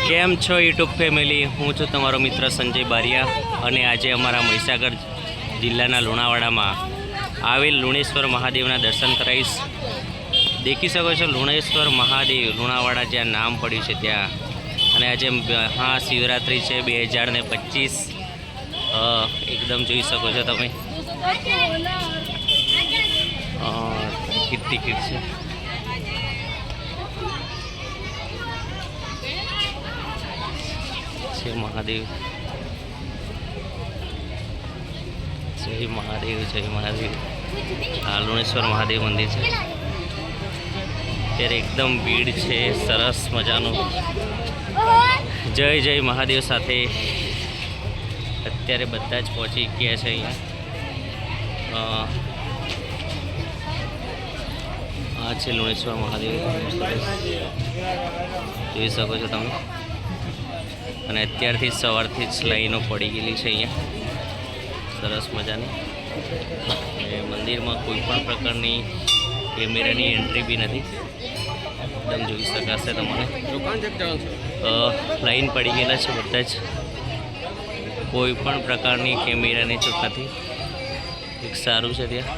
કેમ છો YouTube family? હું છું તમારો મિત્ર સંજય બારિયા અને આજે અમારા મહીસાગર જિલ્લાના લુણાવાડામાં આવેલ લુણેશ્વર મહાદેવના દર્શન કરાવીશ. દેખી શકો છો લુણેશ્વર મહાદેવ લુણાવાડા જ્યાં નામ પડ્યું છે ત્યાં. અને આજે મહાશિવરાત્રિ છે 2025. એકદમ જોઈ શકો છો તમે. ટિકિટ છે મહાદેવ. જય મહાદેવ, જય મહાદેવ. આ લુણેશ્વર મહાદેવ મંદિર છે. અત્યારે એકદમ ભીડ છે, સરસ મજાનું. જય જય મહાદેવ સાથે અત્યારે બધા જ પહોંચી ગયા છે અહીંયા. આ છે લુણેશ્વર મહાદેવ, જોઈ શકો છો તમે. અને અત્યારથી સવારથી જ લાઈનો પડી ગયેલી છે અહીંયા, સરસ મજાની. અને મંદિરમાં કોઈ પણ પ્રકારની કેમેરાની એન્ટ્રી બી નથી, એકદમ જોઈ શકાશે તમારે. લાઈન પડી ગયેલા છે બધા જ, કોઈ પણ પ્રકારની કેમેરાની છૂટ નથી. એક સારું છે ત્યાં.